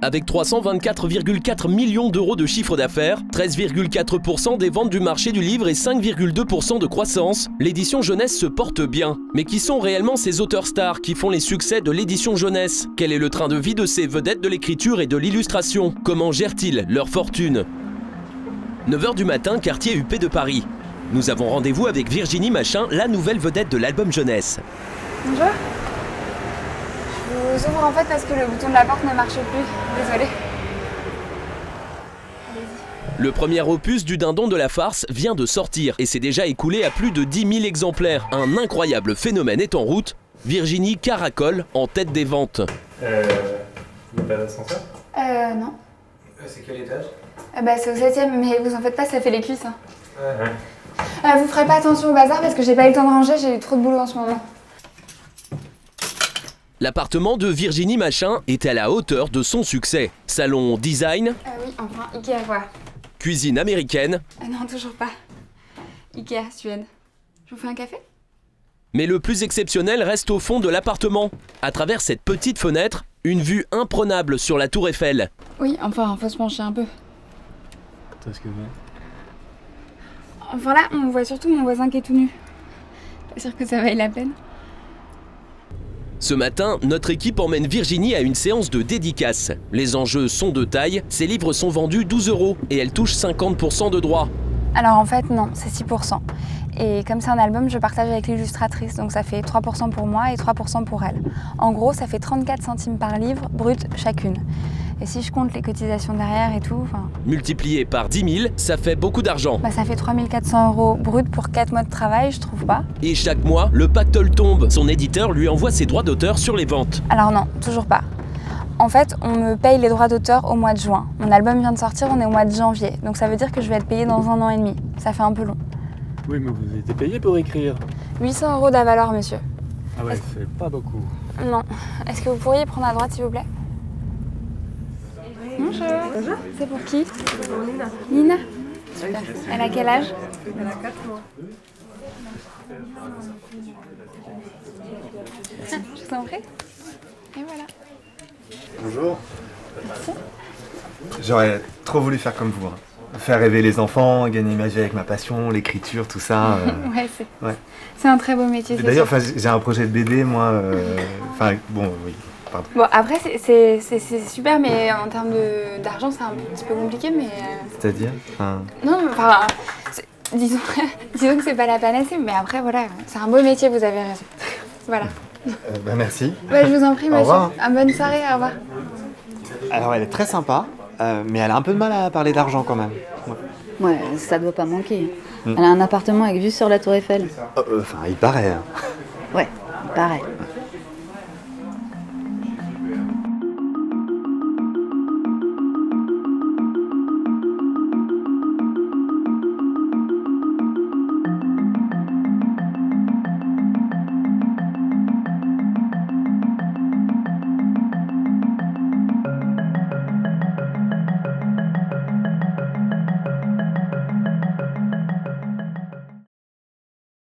Avec 324,4 millions d'euros de chiffre d'affaires, 13,4% des ventes du marché du livre et 5,2% de croissance, l'édition jeunesse se porte bien. Mais qui sont réellement ces auteurs stars qui font les succès de l'édition jeunesse? Quel est le train de vie de ces vedettes de l'écriture et de l'illustration? Comment gèrent-ils leur fortune? 9 h du matin, quartier UP de Paris. Nous avons rendez-vous avec Virginie Machin, la nouvelle vedette de l'album jeunesse. Bonjour. Je vous ouvre en fait parce que le bouton de la porte ne marche plus. Désolée. Le premier opus du Dindon de la farce vient de sortir et s'est déjà écoulé à plus de 10 000 exemplaires. Un incroyable phénomène est en route. Virginie caracole en tête des ventes. Il n'y a pas d'ascenseur? Non. C'est quel étage? C'est au 7e, mais vous en faites pas, ça fait les cuisses. Hein. Ouais. Vous ferez pas attention au bazar parce que j'ai pas eu le temps de ranger, j'ai eu trop de boulot en ce moment. L'appartement de Virginie Machin est à la hauteur de son succès. Salon design. Oui, enfin, Ikea quoi. Cuisine américaine. Non, toujours pas. Ikea, Suède. Je vous fais un café? Mais le plus exceptionnel reste au fond de l'appartement. À travers cette petite fenêtre, une vue imprenable sur la tour Eiffel. Oui, enfin, faut se pencher un peu. Qu'est-ce que Enfin là, on voit surtout mon voisin qui est tout nu. Pas sûr que ça vaille la peine. Ce matin, notre équipe emmène Virginie à une séance de dédicace. Les enjeux sont de taille, ses livres sont vendus 12 € et elle touche 50% de droits. Alors en fait non, c'est 6%. Et comme c'est un album, je partage avec l'illustratrice, donc ça fait 3% pour moi et 3% pour elle. En gros, ça fait 34 centimes par livre, brut chacune. Et si je compte les cotisations derrière et tout, Multiplié par 10 000, ça fait beaucoup d'argent. Ça fait 3 400 € brut pour 4 mois de travail, je trouve pas. Et chaque mois, le pactole tombe. Son éditeur lui envoie ses droits d'auteur sur les ventes. Alors non, toujours pas. En fait, on me paye les droits d'auteur au mois de juin. Mon album vient de sortir, on est au mois de janvier. Donc ça veut dire que je vais être payée dans 1 an et demi. Ça fait un peu long. Oui, mais vous avez été payé pour écrire. 800 € d'avaleur, monsieur. Ah ouais, c'est pas beaucoup. Non. Est-ce que vous pourriez prendre à droite, s'il vous plaît? Bonjour. Bonjour. C'est pour qui? Pour Nina. Nina? Super. Elle a quel âge? Elle a 4 mois. Je vous en prie. Et voilà. Bonjour. J'aurais trop voulu faire comme vous. Faire rêver les enfants, gagner ma vie avec ma passion, l'écriture, tout ça. Ouais, c'est un très beau métier. D'ailleurs, j'ai un projet de BD, moi. Oui, pardon. Bon, après, c'est super, mais en termes d'argent, c'est un petit peu compliqué, mais... C'est-à-dire Non, disons que c'est pas la panacée, mais après, voilà, c'est un beau métier, vous avez raison. Voilà. Merci. Je vous en prie, Au monsieur. revoir. Bonne soirée, au revoir. Alors, elle est très sympa, mais elle a un peu de mal à parler d'argent quand même. Ouais, ça doit pas manquer. Elle a un appartement avec vue sur la tour Eiffel. Il paraît. Ouais, pareil.